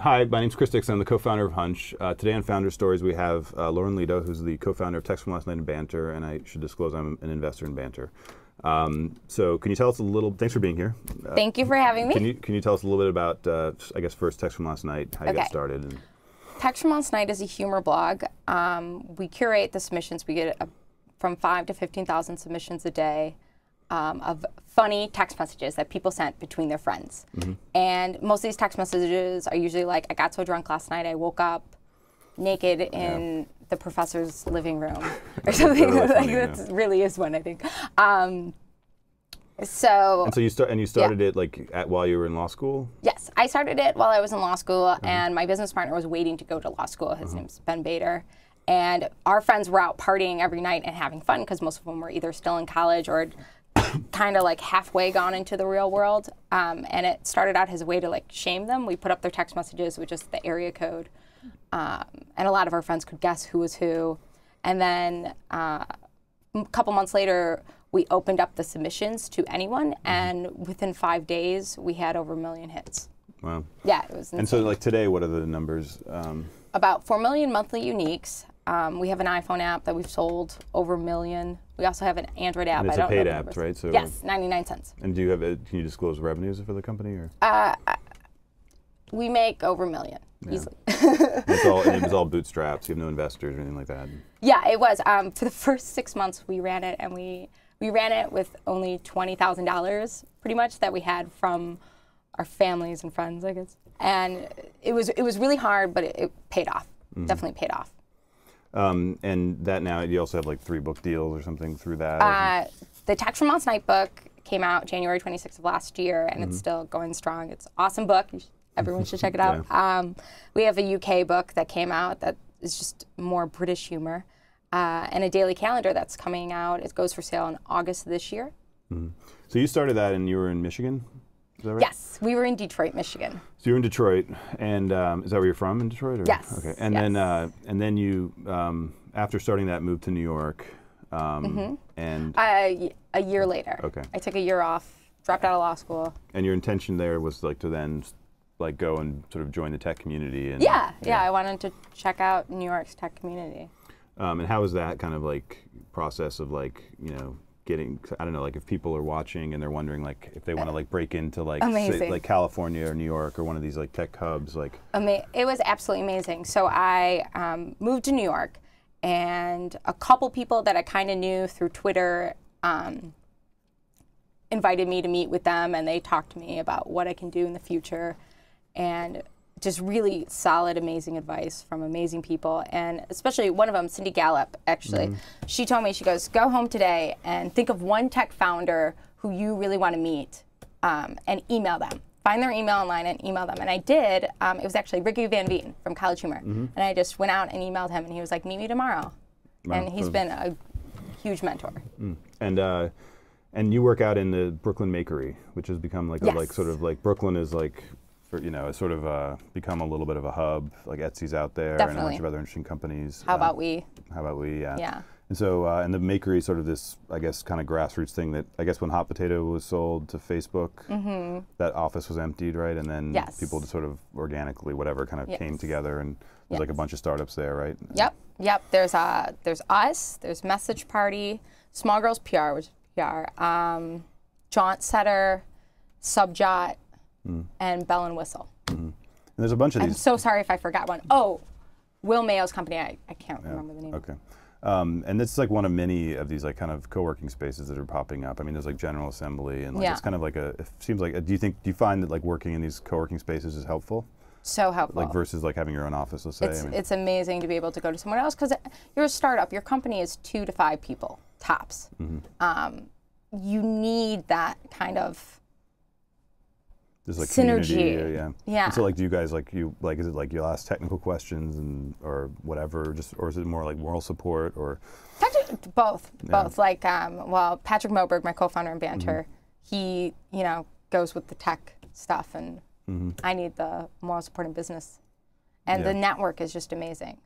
Hi, my name's Chris Dixon. I'm the co-founder of Hunch. Today on Founder Stories we have Leto, who's the co-founder of Text from Last Night and Bnter, and I should disclose I'm an investor in Bnter. So can you tell us a little, thanks for being here. Thank you for having me. Can you tell us a little bit about, I guess first, Text from Last Night, how you got started? And Text from Last Night is a humor blog. We curate the submissions. We get from 5,000 to 15,000 submissions a day of funny text messages that people sent between their friends. And most of these text messages are usually like, I got so drunk last night, I woke up naked in the professor's living room, or something. Really funny, That really is one, I think. So you started it like while you were in law school? Yes, I started it while I was in law school, and my business partner was waiting to go to law school. His name's Bnter. And our friends were out partying every night and having fun because most of them were either still in college or kind of like halfway gone into the real world. And it started out as a way to like shame them. We put up their text messages with just the area code. And a lot of our friends could guess who was who. And then a couple months later, we opened up the submissions to anyone. And within 5 days, we had over 1 million hits. Wow. Yeah, it was insane. And so like today, what are the numbers? About 4 million monthly uniques. We have an iPhone app that we've sold over 1 million. We also have an Android app. And it's a paid app, right? So yes, 99 cents. And do you have can you disclose revenues for the company, or? We make over 1 million easily. It was all bootstraps. You have no investors or anything like that. Yeah, it was. For the first 6 months, we ran it, and we ran it with only $20,000, pretty much, that we had from our families and friends, I guess. And it was really hard, but it paid off. Definitely paid off. And that now, you also have like 3 book deals or something through that? The Text from Last Night book came out January 26th of last year, and it's still going strong. It's an awesome book. Everyone should check it out. Yeah. We have a UK book that came out that is just more British humor, and a daily calendar that's coming out. It goes for sale in August of this year. So you started that and you were in Michigan? Is that right? Yes, we were in Detroit, Michigan. So you're in Detroit, and is that where you're from, in Detroit? Or? Yes. Okay. And then you, after starting that, moved to New York, and A year later. Okay. I took a year off, dropped out of law school. And your intention there was like to then like go and sort of join the tech community. And Yeah, I wanted to check out New York's tech community. And how was that kind of like process of like, getting, I don't know, like if people are watching and they're wondering like if they want to like break into like say, like California or New York or one of these like tech hubs, like it was absolutely amazing. So I moved to New York, and a couple people that I kind of knew through Twitter invited me to meet with them, and they talked to me about what I can do in the future, and just really solid, amazing advice from amazing people. And especially one of them, Cindy Gallup, actually, she told me, she goes, go home today and think of one tech founder who you really want to meet, and email them. Find their email online and email them. And I did. It was actually Ricky Van Veen from College Humor. And I just went out and emailed him, and he was like, meet me tomorrow. Wow. And he's been a huge mentor. And you work out in the Brooklyn Makery, which has become like yes. a, like sort of like Brooklyn is like, it's sort of become a little bit of a hub. Like Etsy's out there. Definitely. And a bunch of other interesting companies. How about we? How about we? Yeah. Yeah. And so, and the Makery is sort of this, I guess, kind of grassroots thing that I guess when Hot Potato was sold to Facebook, that office was emptied, right? And then people just sort of organically, whatever, kind of came together, and there's like a bunch of startups there, right? Yep. There's us. There's Message Party, Small Girls PR, which is PR, Jaunt Setter, Subjot, and Bell and Whistle. And there's a bunch of these. I'm so sorry if I forgot one. Oh, Will Mayo's company. I can't remember the name. Okay. And this is like one of many of these like kind of co-working spaces that are popping up. I mean, there's like General Assembly, and like it's kind of like it seems like, do you find that like working in these co-working spaces is helpful? So helpful. Like versus like having your own office, let's say. It's amazing to be able to go to someone else, because you're a startup. Your company is 2 to 5 people, tops. You need that kind of there's like synergy. Community, yeah. And so like, do you guys is it like you'll ask technical questions or whatever, or is it more like moral support or? Both. Like, well, Patrick Moberg, my co-founder in Bnter, he goes with the tech stuff, and I need the moral support in business, and the network is just amazing.